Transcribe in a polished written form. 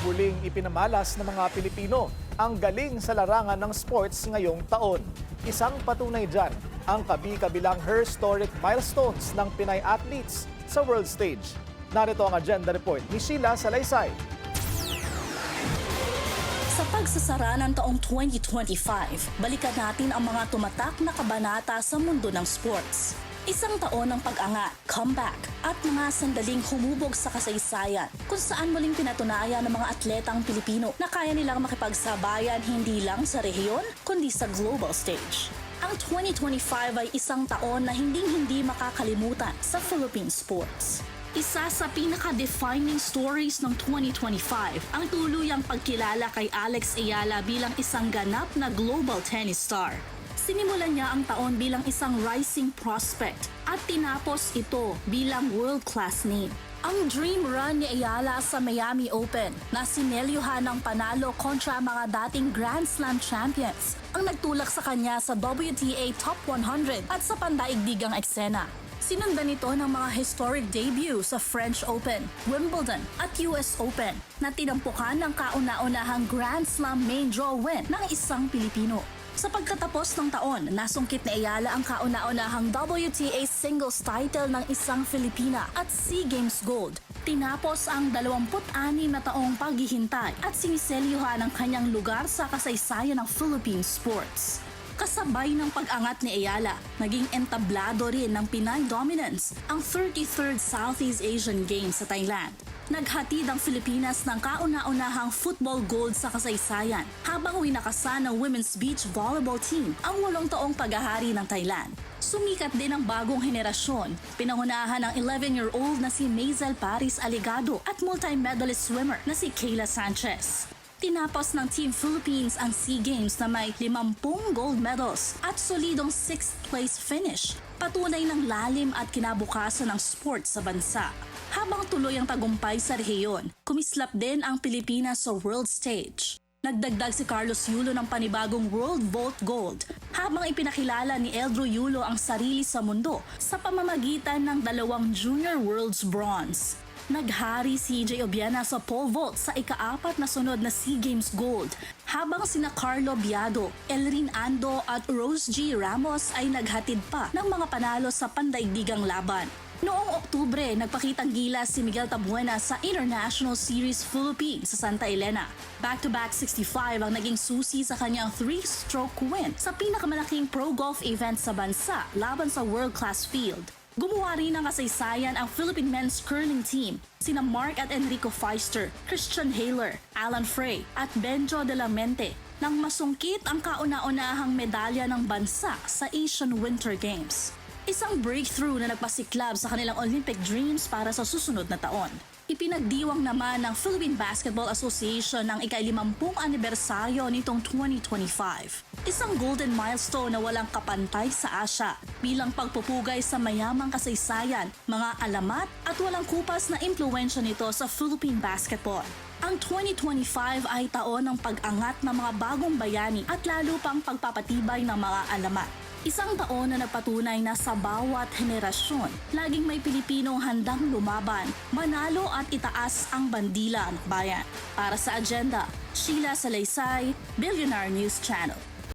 Muling ipinamalas ng mga Pilipino ang galing sa larangan ng sports ngayong taon. Isang patunay dyan ang kabi-kabilang historic milestones ng Pinay athletes sa world stage. Narito ang agenda report ni Sheila Salaysay. Sa pagsasara ng taong 2025, balikan natin ang mga tumatak na kabanata sa mundo ng sports. Isang taon ng pag-angat, comeback, at mga sandaling humubog sa kasaysayan kung saan muling pinatunayan ng mga atletang Pilipino na kaya nilang makipagsabayan hindi lang sa rehiyon kundi sa global stage. Ang 2025 ay isang taon na hinding-hindi makakalimutan sa Philippine sports. Isa sa pinaka-defining stories ng 2025 ang tuluyang pagkilala kay Alex Ayala bilang isang ganap na global tennis star. Sinimulan niya ang taon bilang isang rising prospect at tinapos ito bilang world-class name. Ang dream run ni Ayala sa Miami Open na sinelyuhan ng panalo kontra mga dating Grand Slam champions ang nagtulak sa kanya sa WTA Top 100 at sa pandaigdigang eksena. Sinundan ito ng mga historic debut sa French Open, Wimbledon at US Open na tinampukan ng kauna-unahang Grand Slam main draw win ng isang Pilipino. Sa pagkatapos ng taon, nasungkit ni Ayala ang kauna-unahang WTA singles title ng isang Filipina at SEA Games Gold. Tinapos ang 26 na taong paghihintay at siniselyuhan ang kanyang lugar sa kasaysayan ng Philippine sports. Kasabay ng pag-angat ni Ayala, naging entablado rin ng Pinay dominance ang 33rd Southeast Asian Games sa Thailand. Naghatid ang Pilipinas ng kauna-unahang football gold sa kasaysayan habang winakasan ng women's beach volleyball team ang 8 taong paghahari ng Thailand. Sumikat din ang bagong henerasyon, pinangunahan ng 11-year-old na si Maisel Paris Aligado at multi-medalist swimmer na si Kayla Sanchez. Tinapos ng Team Philippines ang SEA Games na may 50 gold medals at solidong 6th place finish, patunay ng lalim at kinabukasan ng sports sa bansa. Habang tuloy ang tagumpay sa rehiyon, kumislap din ang Pilipinas sa world stage. Nagdagdag si Carlos Yulo ng panibagong World Vault Gold habang ipinakilala ni Eldro Yulo ang sarili sa mundo sa pamamagitan ng 2 Junior Worlds Bronze. Naghari si EJ Obiena sa pole vault sa ika-4 na sunod na SEA Games Gold, habang sina Carlo Biado, Elrin Ando at Rose G. Ramos ay naghatid pa ng mga panalo sa pandaigdigang laban. Noong Oktubre, nagpakitang gilas si Miguel Tabuena sa International Series Philippines sa Santa Elena. Back-to-back 65 ang naging susi sa kanyang 3-stroke win sa pinakamalaking pro golf event sa bansa laban sa world-class field. Gumawa rin ng kasaysayan ang Philippine men's curling team, sina Mark at Enrico Feister, Christian Haler, Alan Frey at Benjo de la Mente, nang masungkit ang kauna-unahang medalya ng bansa sa Asian Winter Games. Isang breakthrough na nagpasiklab sa kanilang Olympic dreams para sa susunod na taon. Ipinagdiwang naman ng Philippine Basketball Association ang ika-50 anibersaryo nitong 2025. Isang golden milestone na walang kapantay sa Asia bilang pagpupugay sa mayamang kasaysayan, mga alamat at walang kupas na impluwensya nito sa Philippine basketball. Ang 2025 ay taon ng pag-angat ng mga bagong bayani at lalo pang pagpapatibay ng mga alamat. Isang taon na nagpatunay na sa bawat henerasyon, laging may Pilipinong handang lumaban, manalo at itaas ang bandila ng bayan. Para sa agenda, Sheila Salaysay, Billionaire News Channel.